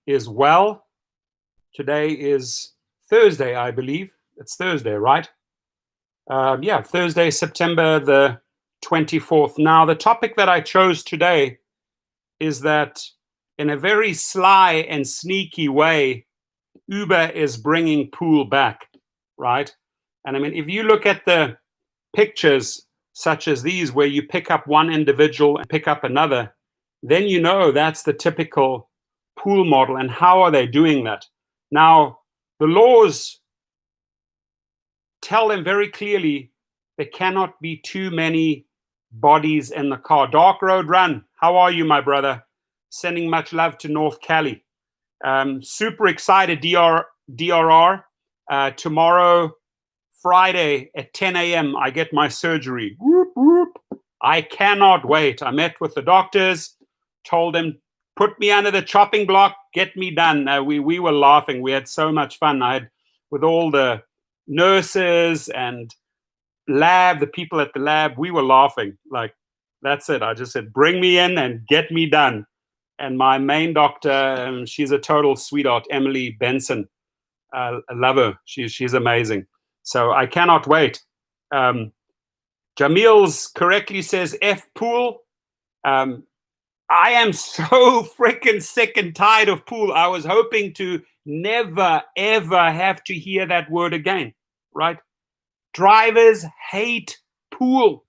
is well. Today is Thursday, I believe. It's Thursday, right? Yeah, Thursday, September the 24th. Now, the topic that I chose today is that in a very sly and sneaky way, Uber is bringing pool back, right? And I mean, if you look at the pictures such as these, where you pick up one individual and pick up another, then you know that's the typical pool model. And how are they doing that? Now, the laws tell them very clearly there cannot be too many bodies in the car. Dark Road Run, how are you, my brother? Sending much love to North Cali. Super excited, DRR. Tomorrow, Friday at 10 a.m., I get my surgery. Whoop, whoop. I cannot wait. I met with the doctors, told them, put me under the chopping block, get me done. We were laughing. We had so much fun. I had with all the nurses and the people at the lab, we were laughing. Like, that's it. I just said, bring me in and get me done. And my main doctor, she's a total sweetheart, Emily Benson. I love her. She's amazing. So I cannot wait. Jamil's correctly says F pool. I am so freaking sick and tired of pool. I was hoping to never, ever have to hear that word again, right? Drivers hate pool.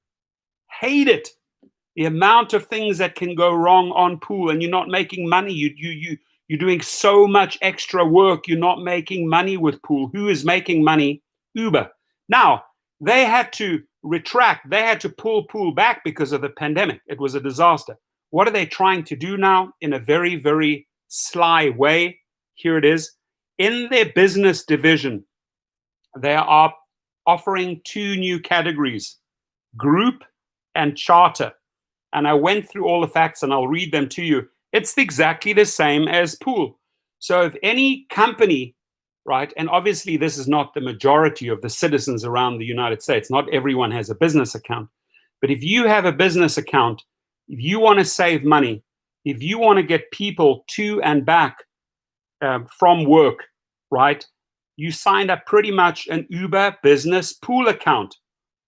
Hate it. The amount of things that can go wrong on pool, and you're not making money. You're doing so much extra work. You're not making money with pool. Who is making money? Uber. Now, they had to retract. They had to pull pool back because of the pandemic. It was a disaster. What are they trying to do now? In a very, very sly way. Here it is. In their business division, they are offering two new categories, group and charter. And I went through all the facts and I'll read them to you. It's exactly the same as pool. So if any company, right, and obviously this is not the majority of the citizens around the United States, not everyone has a business account, but if you have a business account, if you want to save money, if you want to get people to and back from work, right, you signed up pretty much an Uber business pool account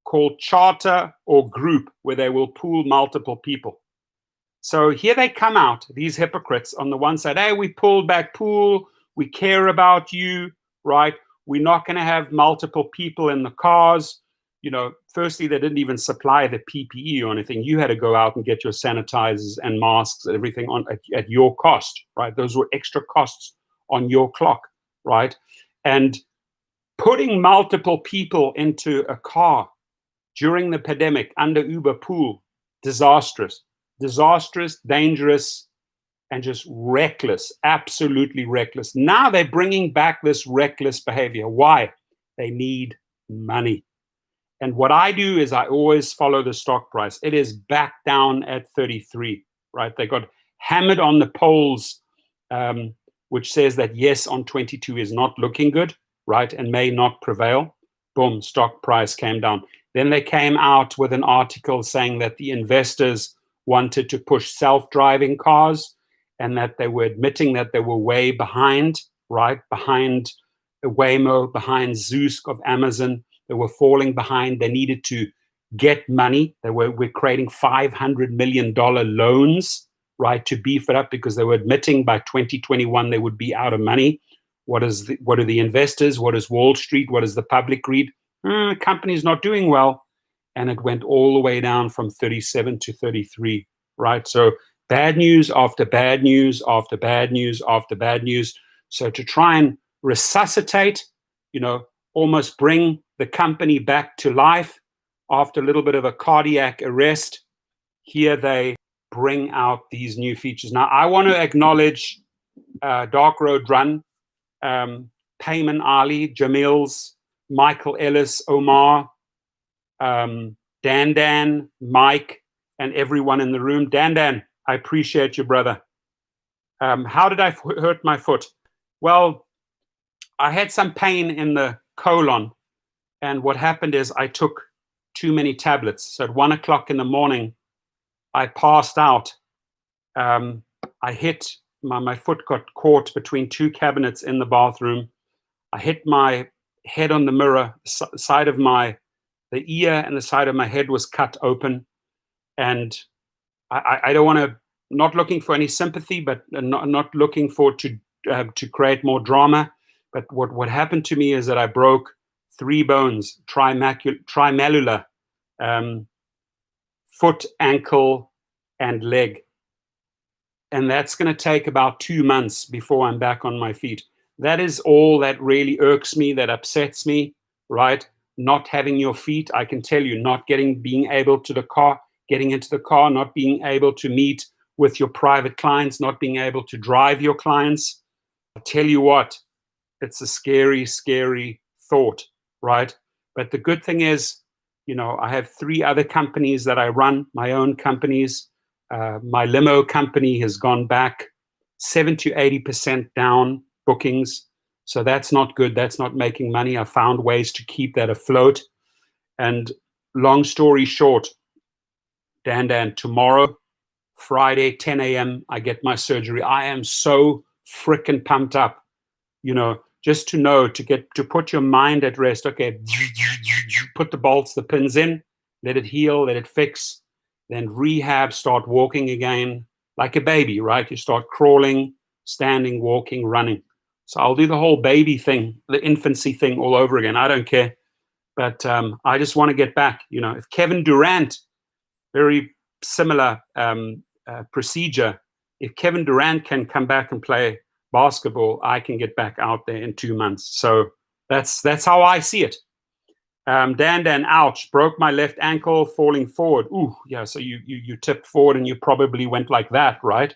called charter or group, where they will pool multiple people. So here they come out, these hypocrites. On the one side, hey, we pulled back pool, we care about you, right? We're not going to have multiple people in the cars. You know, firstly, they didn't even supply the PPE or anything. You had to go out and get your sanitizers and masks and everything on at your cost, right? Those were extra costs on your clock, right? And putting multiple people into a car during the pandemic under Uber pool, disastrous, dangerous, and just reckless, absolutely reckless. Now they're bringing back this reckless behavior. Why? They need money. And what I do is I always follow the stock price. It is back down at 33, right? They got hammered on the polls, which says that yes, on 22 is not looking good, right? And may not prevail. Boom, stock price came down. Then they came out with an article saying that the investors wanted to push self-driving cars and that they were admitting that they were way behind, right? Behind Waymo, behind Zeus of Amazon. They were falling behind. They needed to get money. We're creating $500 million loans, right, to beef it up because they were admitting by 2021 they would be out of money. What are the investors? What is Wall Street? What does the public read? The company's not doing well. And it went all the way down from 37 to 33, right? So bad news after bad news after bad news after bad news. So to try and resuscitate, almost bring the company back to life after a little bit of a cardiac arrest, here they bring out these new features. Now, I want to acknowledge Dark Road Run, Payman Ali, Jamil's, Michael Ellis, Omar, Dan, Mike, and everyone in the room. Dan, I appreciate you, brother. How did I hurt my foot? Well, I had some pain in the colon, and what happened is I took too many tablets. So at 1 o'clock in the morning, I passed out. I hit my foot got caught between two cabinets in the bathroom. I hit my head on the mirror. Side of the ear and the side of my head was cut open. And I don't want to, not looking for any sympathy, but not looking for to create more drama. But what happened to me is that I broke 3 bones, trimallular, foot, ankle, and leg. And that's going to take about 2 months before I'm back on my feet. That is all that really irks me, that upsets me, right? Not having your feet, I can tell you, not being able to getting into the car, not being able to meet with your private clients, not being able to drive your clients. I tell you what, it's a scary, scary thought, right? But the good thing is, I have 3 other companies that I run, my own companies. My limo company has gone back 70 to 80% down bookings. So that's not good. That's not making money. I found ways to keep that afloat. And long story short, Dan, tomorrow, Friday, 10 a.m., I get my surgery. I am so freaking pumped up, just to know, to put your mind at rest. Okay, put the bolts, the pins in, let it heal, let it fix, then rehab, start walking again like a baby, right? You start crawling, standing, walking, running. So I'll do the whole baby thing, the infancy thing all over again. I don't care. But I just want to get back. If Kevin Durant, very similar procedure, if Kevin Durant can come back and play basketball, I can get back out there in 2 months. So that's how I see it. Dan, ouch, broke my left ankle falling forward. Ooh, yeah, so you tipped forward and you probably went like that, right?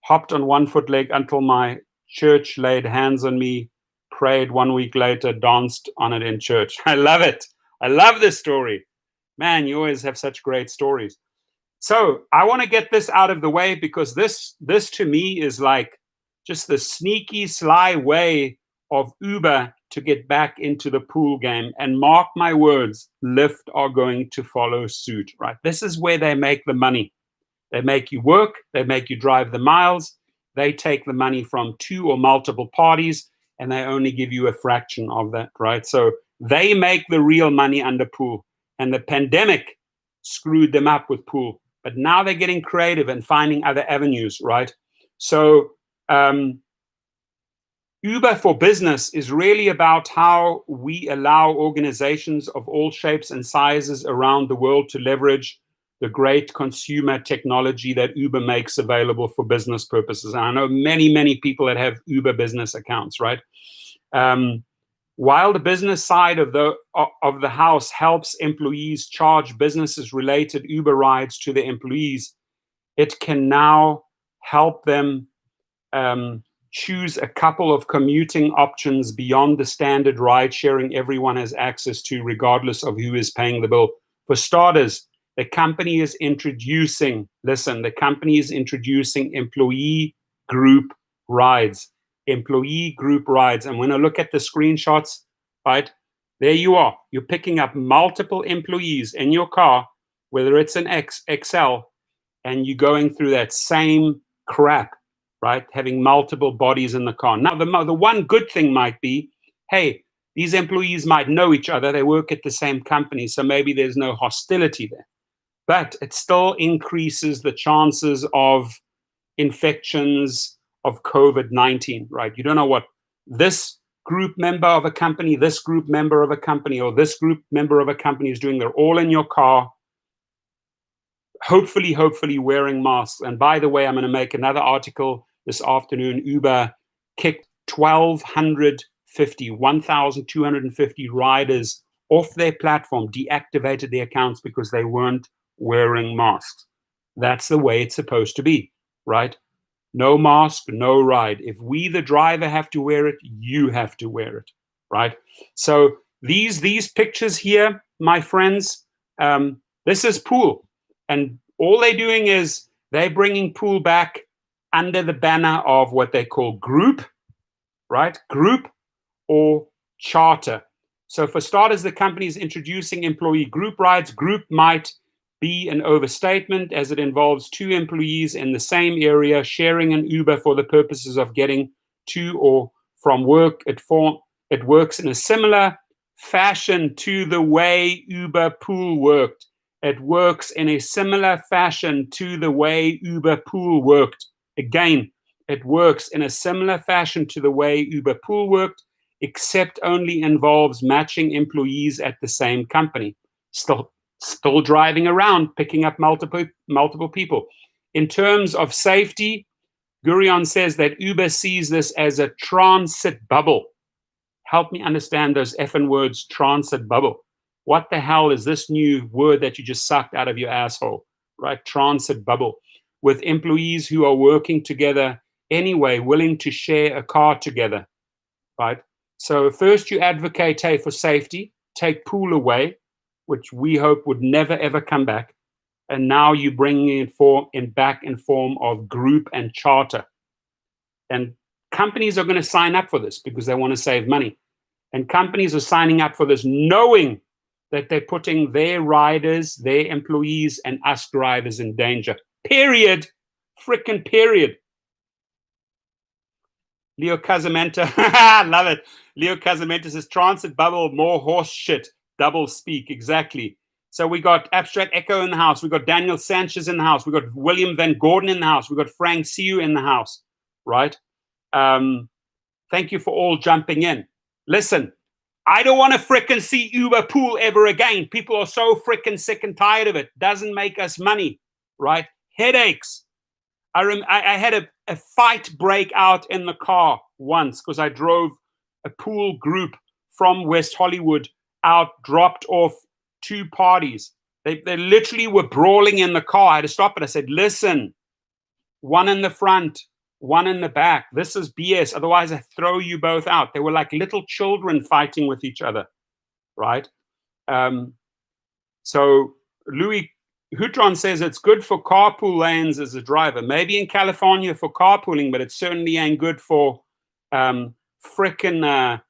Hopped on 1 foot leg until my church laid hands on me, prayed. 1 week later, danced on it in church. I love it. I love this story. Man, you always have such great stories. So I want to get this out of the way, because this to me is like just the sneaky, sly way of Uber to get back into the pool game. And mark my words, Lyft are going to follow suit, right? This is where they make the money. They make you work, they make you drive the miles, they take the money from 2 or multiple parties, and they only give you a fraction of that, right? So they make the real money under pool. And the pandemic screwed them up with pool. But now they're getting creative and finding other avenues, right? So Uber for Business is really about how we allow organizations of all shapes and sizes around the world to leverage the great consumer technology that Uber makes available for business purposes. And I know many, many people that have Uber business accounts, right? While the business side of the house helps employees charge businesses related Uber rides to their employees, it can now help them choose a couple of commuting options beyond the standard ride sharing everyone has access to, regardless of who is paying the bill. For starters, the company is introducing employee group rides. Employee group rides. And when I look at the screenshots, right, there you are. You're picking up multiple employees in your car, whether it's an XL, and you're going through that same crap, right? Having multiple bodies in the car. Now, the one good thing might be, hey, these employees might know each other. They work at the same company, so maybe there's no hostility there. But it still increases the chances of infections of COVID-19, right? You don't know what this group member of a company, this group member of a company, or this group member of a company is doing. They're all in your car, hopefully wearing masks. And by the way, I'm going to make another article this afternoon. Uber kicked 1,250 riders off their platform, deactivated their accounts because they weren't wearing masks. That's the way it's supposed to be, right? No mask, no ride. If we, the driver, have to wear it, you have to wear it, right? So these pictures here, my friends, this is pool. And all they're doing is they're bringing pool back under the banner of what they call group, right? Group or charter. So for starters, the company is introducing employee group rides. Group might be an overstatement as it involves two employees in the same area sharing an Uber for the purposes of getting to or from work. It works in a similar fashion to the way Uber Pool worked. It works in a similar fashion to the way Uber Pool worked. Again, it works in a similar fashion to the way Uber Pool worked, except only involves matching employees at the same company. Still driving around, picking up multiple people. In terms of safety, Gurion says that Uber sees this as a transit bubble. Help me understand those effing words, transit bubble. What the hell is this new word that you just sucked out of your asshole, right? Transit bubble. With employees who are working together anyway, willing to share a car together, right? So first you advocate, hey, for safety, take pool away, which we hope would never, ever come back. And now you're bringing it back in form of group and charter. And companies are going to sign up for this because they want to save money. And companies are signing up for this knowing that they're putting their riders, their employees, and us drivers in danger. Period. Frickin' period. Leo Casamenta, love it. Leo Casamenta says, transit bubble, more horse shit, double speak. Exactly. So we got Abstract Echo in the house. We got Daniel Sanchez in the house. We got William Van Gordon in the house. We got Frank Siu in the house, right? Thank you for all jumping in. Listen, I don't want to frickin' see Uber Pool ever again. People are so frickin' sick and tired of it. Doesn't make us money, right? Headaches. I had a fight break out in the car once because I drove a pool group from West Hollywood out, dropped off two parties. They literally were brawling in the car. I had to stop it. I said, listen, one in the front, one in the back. This is BS. Otherwise, I throw you both out. They were like little children fighting with each other, right? So Louis Hutron says it's good for carpool lanes as a driver. Maybe in California for carpooling, but it certainly ain't good for frickin'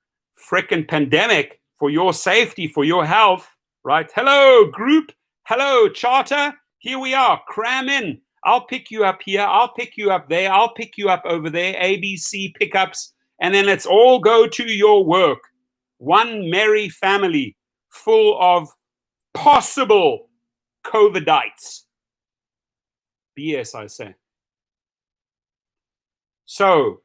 pandemic, for your safety, for your health, right? Hello, group. Hello, charter. Here we are. Cram in. I'll pick you up here. I'll pick you up there. I'll pick you up over there. ABC pickups. And then let's all go to your work. One merry family full of possible COVIDites. BS, I say. So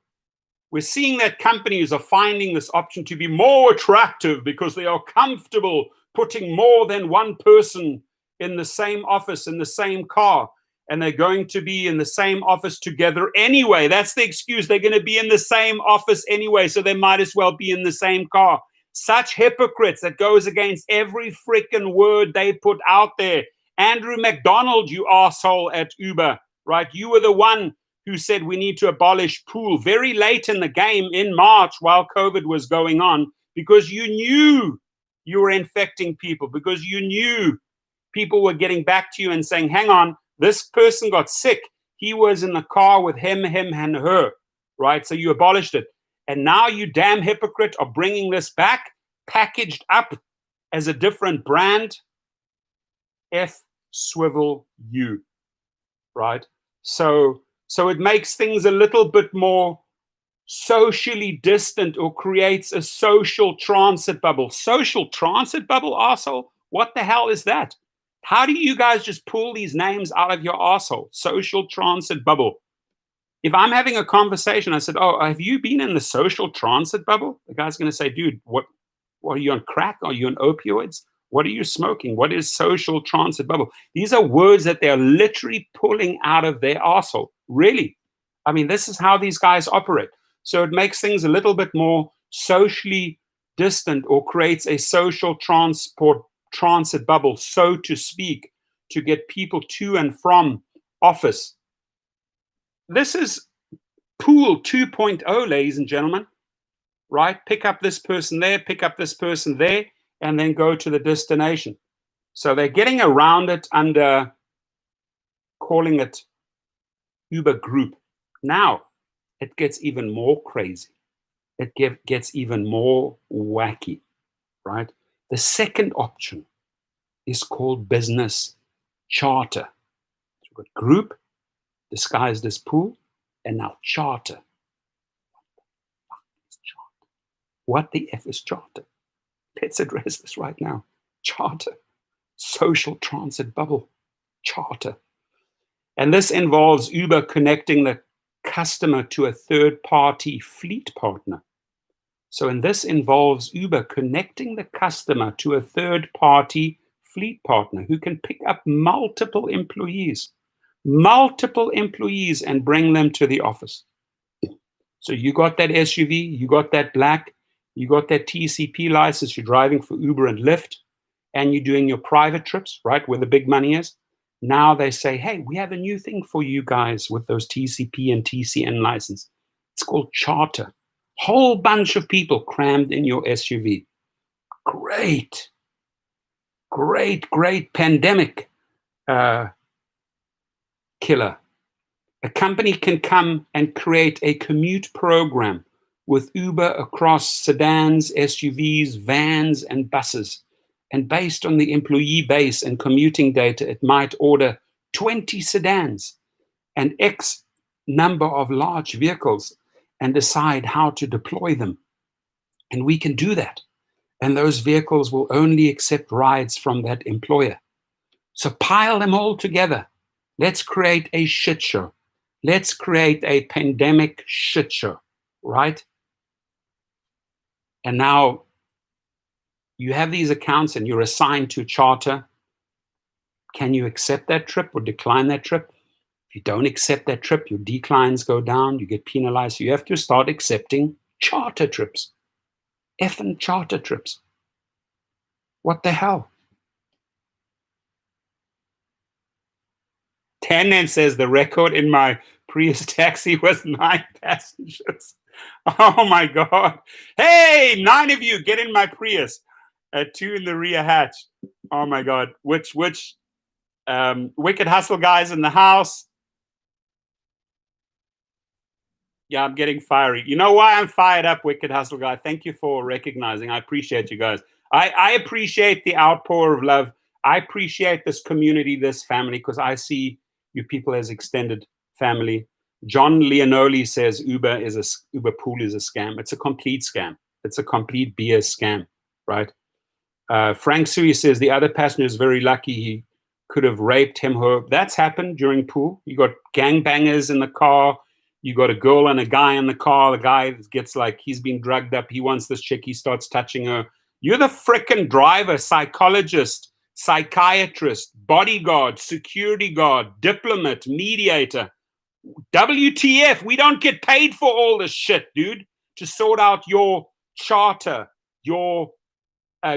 we're seeing that companies are finding this option to be more attractive because they are comfortable putting more than one person in the same office, in the same car, and they're going to be in the same office together anyway. That's the excuse. They're going to be in the same office anyway, so they might as well be in the same car. Such hypocrites. That goes against every freaking word they put out there. Andrew McDonald, you asshole at Uber, right? You were the one who said we need to abolish pool very late in the game in March while COVID was going on, because you knew you were infecting people, because you knew people were getting back to you and saying, hang on, this person got sick. He was in the car with him, and her, right? So you abolished it. And now you damn hypocrite are bringing this back, packaged up as a different brand. F swivel you, right? So it makes things a little bit more socially distant, or creates a social transit bubble. Social transit bubble, arsehole? What the hell is that? How do you guys just pull these names out of your arsehole? Social transit bubble. If I'm having a conversation, I said, oh, have you been in the social transit bubble? The guy's going to say, dude, what are you on crack? Are you on opioids? What are you smoking? What is social transit bubble? These are words that they're literally pulling out of their arsehole. Really. I mean, this is how these guys operate. So it makes things a little bit more socially distant, or creates a social transit bubble, so to speak, to get people to and from office. This is Pool 2.0, ladies and gentlemen, right? Pick up this person there, pick up this person there, and then go to the destination. So they're getting around it under calling it Uber Group. Now, it gets even more crazy. It gets even more wacky, right? The second option is called business Charter. So we've got group, disguised as pool, and now charter. What the F is charter? Let's address this right now. Charter. Social transit bubble. Charter. And this involves Uber connecting the customer to a third-party fleet partner. So, and this involves Uber connecting the customer to a third-party fleet partner who can pick up multiple employees, and bring them to the office. So you got that SUV, you got that black, you got that TCP license, you're driving for Uber and Lyft, and you're doing your private trips, right, where the big money is. Now they say, hey, we have a new thing for you guys with those TCP and TCN license. It's called charter. Whole bunch of people crammed in your SUV. Great pandemic killer. A company can come and create a commute program with Uber across sedans, SUVs, vans, and buses. And based on the employee base and commuting data, it might order 20 sedans and X number of large vehicles and decide how to deploy them. And we can do that. And those vehicles will only accept rides from that employer. So pile them all together. Let's create a shit show. Let's create a pandemic shit show, right? And now you have these accounts and you're assigned to charter. Can you accept that trip or decline that trip? If you don't accept that trip, your declines go down, you get penalized. So you have to start accepting charter trips. Effing charter trips. What the hell? Tannen says the record in my Prius taxi was 9 passengers. Oh my God. Hey, 9 of you, get in my Prius. 2 in the rear hatch. Oh my God. Which Wicked Hustle guys in the house? Yeah, I'm getting fiery. You know why I'm fired up, Wicked Hustle guy? Thank you for recognizing. I appreciate you guys. I appreciate the outpour of love. I appreciate this community, this family, because I see you people as extended family. John Leonoli says Uber Pool is a scam. It's a complete scam. It's a complete BS scam, right? Frank Sui says the other passenger is very lucky. He could have raped him, her. That's happened during Pool. You got gangbangers in the car. You got a girl and a guy in the car. The guy gets like, he's been drugged up. He wants this chick. He starts touching her. You're the frickin' driver, psychologist, psychiatrist, bodyguard, security guard, diplomat, mediator. WTF, we don't get paid for all this shit, dude, to sort out your charter, your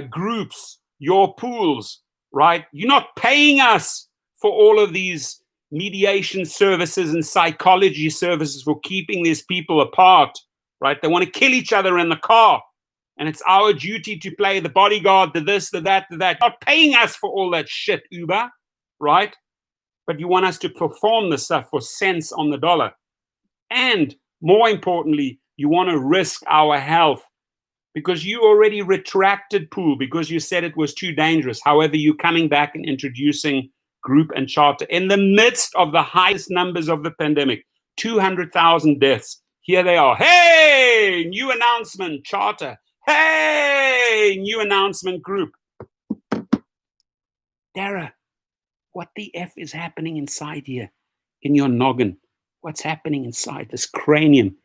groups, your pools, right? You're not paying us for all of these mediation services and psychology services for keeping these people apart, right? They want to kill each other in the car. And it's our duty to play the bodyguard, the this, the that, the that. Not paying us for all that shit, Uber, right? But you want us to perform the stuff for cents on the dollar. And more importantly, you want to risk our health because you already retracted Pool because you said it was too dangerous. However, you're coming back and introducing group and charter in the midst of the highest numbers of the pandemic, 200,000 deaths. Here they are. Hey, new announcement, charter. Hey, new announcement, group. Dara, what the F is happening inside here in your noggin? What's happening inside this cranium,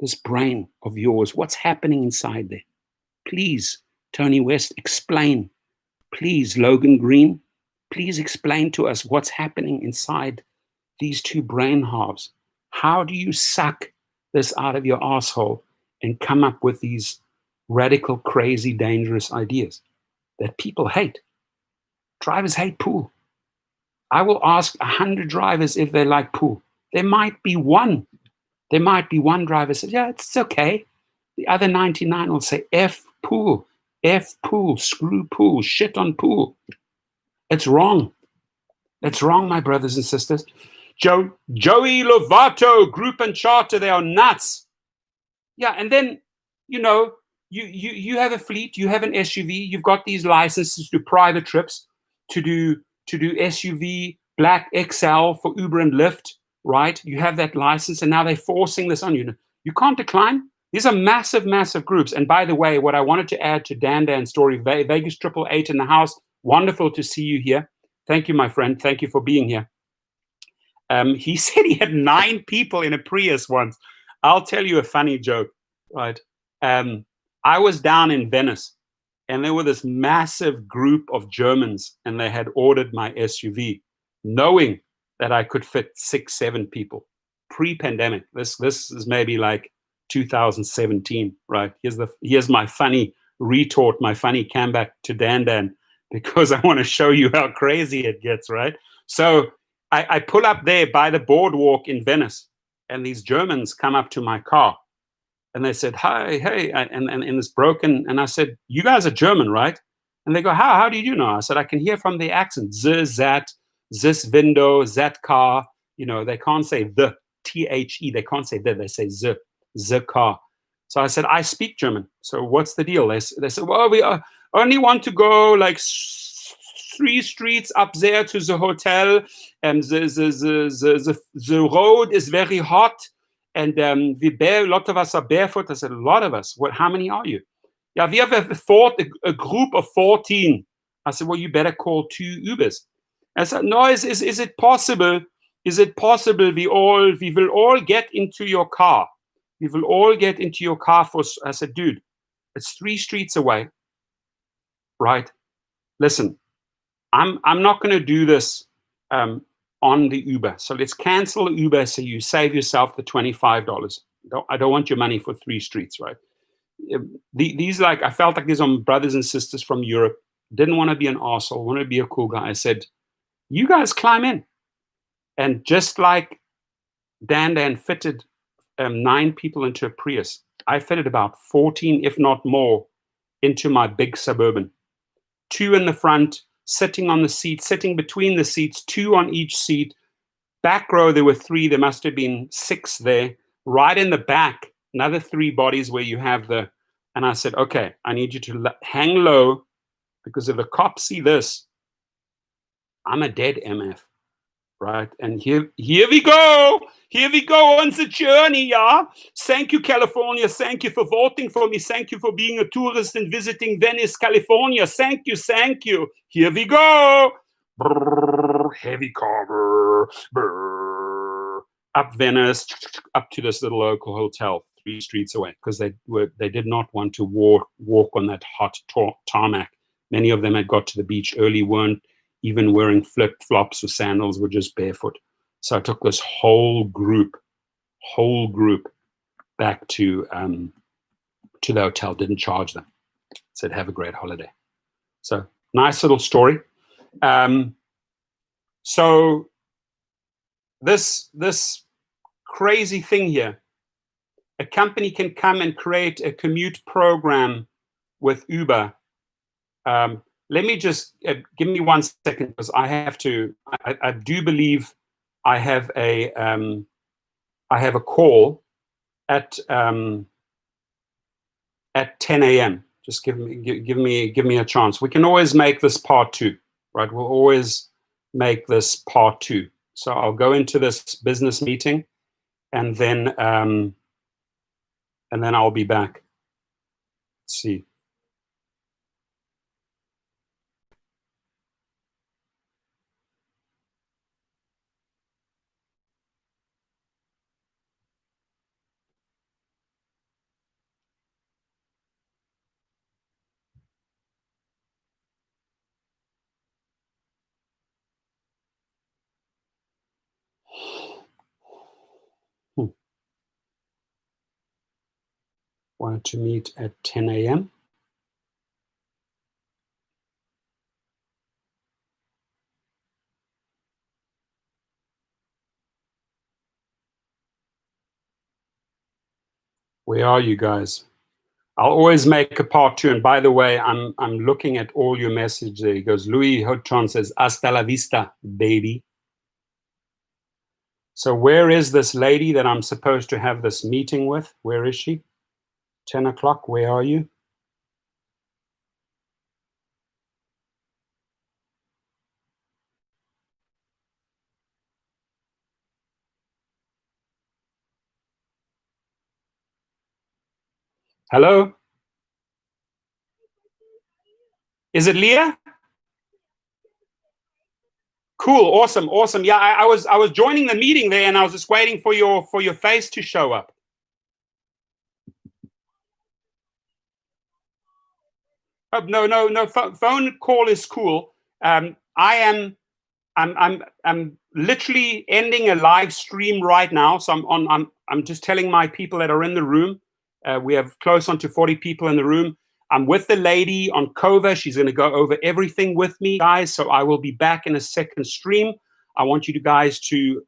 this brain of yours? What's happening inside there? Please, Tony West, explain. Please, Logan Green, please explain to us what's happening inside these two brain halves. How do you suck this out of your asshole and come up with these radical, crazy, dangerous ideas that people hate? Drivers hate Pool. I will ask 100 drivers if they like Pool. There might be one. There might be one driver who says, yeah, it's okay. The other 99 will say, F Pool, screw Pool, shit on Pool. It's wrong. It's wrong, my brothers and sisters. Joey Lovato, group and charter, they are nuts. Yeah, and then, you know, you have a fleet, you have an SUV, you've got these licenses to do private trips, to do to do SUV, black XL for Uber and Lyft, right? You have that license, and now they're forcing this on you. You can't decline. These are massive, massive groups. And by the way, what I wanted to add to Dan's story, Vegas 888 in the house, wonderful to see you here. Thank you, my friend. Thank you for being here. He said he had 9 people in a Prius once. I'll tell you a funny joke, right? I was down in Venice, and there were this massive group of Germans, and they had ordered my SUV, knowing that I could fit 6, 7 people. Pre-pandemic. This is maybe like 2017, right? Here's my funny retort, my funny comeback to Dan, because I want to show you how crazy it gets, right? So I pull up there by the boardwalk in Venice, and these Germans come up to my car, and they said, "Hi, hey," and it's broken. And I said, "You guys are German, right?" And they go, "How do you know?" I said, "I can hear from the accent. That, this window, that car." You know, they can't say the THE. They can't say the. They say the car. So I said, "I speak German. So what's the deal?" They said, "Well, we only want to go like 3 streets up there to the hotel, and the road is very hot, and a lot of us are barefoot." I said, "A lot of us? What? How many are you?" "Yeah, we have a group of 14. I said, "Well, you better call 2 Ubers." I said, "No, is it possible? Is it possible we will all get into your car? We will all get into your car for..." I said, "Dude, it's 3 streets away, right? Listen, I'm not going to do this on the Uber. So let's cancel the Uber so you save yourself the $25. I don't want your money for 3 streets, right?" These, like, I felt like these are brothers and sisters from Europe. Didn't want to be an arsehole, wanted to be a cool guy. I said, "You guys climb in." And just like Dan fitted 9 people into a Prius, I fitted about 14, if not more, into my big Suburban. 2 in the front, sitting on the seat, sitting between the seats, 2 on each seat. Back row, there were 3. There must have been 6 there. Right in the back, another 3 bodies where you have the... And I said, "Okay, I need you to hang low, because if the cops see this, I'm a dead MF." Right? And here we go. Here we go on the journey, yeah? Thank you, California. Thank you for voting for me. Thank you for being a tourist and visiting Venice, California. Thank you, thank you. Here we go. Brrr, heavy car. Brrr, brrr. Up Venice, up to this little local hotel 3 streets away, because they did not want to walk on that hot tarmac. Many of them had got to the beach early, weren't even wearing flip-flops or sandals, were just barefoot. So I took this whole group back to the hotel, didn't charge them. Said, "Have a great holiday." So nice little story. So this crazy thing here, a company can come and create a commute program with Uber. Let me just give me 1 second, because I have to. I do believe I have a call at 10 a.m. Just give me a chance. We can always make this part 2, right? We'll always make this part 2. So I'll go into this business meeting, and then I'll be back. Let's see. Wanted to meet at 10 a.m. Where are you guys? I'll always make a part 2. And by the way, I'm looking at all your messages there. He goes, Louis Hotron says, "Hasta la vista, baby." So where is this lady that I'm supposed to have this meeting with? Where is she? 10 o'clock, where are you? Hello? Is it Leah? Cool, awesome, awesome. Yeah, I was joining the meeting there, and I was just waiting for your face to show up. Oh, no. Phone call is cool. I'm literally ending a live stream right now. So I'm just telling my people that are in the room. We have close on to 40 people in the room. I'm with the lady on Cova. She's going to go over everything with me, guys. So I will be back in a second stream. I want you guys to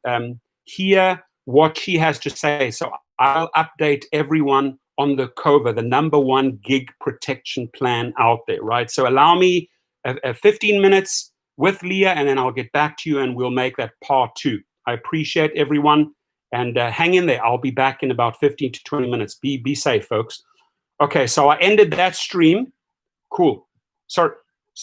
hear what she has to say. So I'll update everyone on the Cova, the #1 gig protection plan out there, right? So allow me 15 minutes with Leah, and then I'll get back to you and we'll make that part 2. I appreciate everyone, and hang in there. I'll be back in about 15 to 20 minutes. Be safe, folks. Okay, so I ended that stream. Cool. Sorry.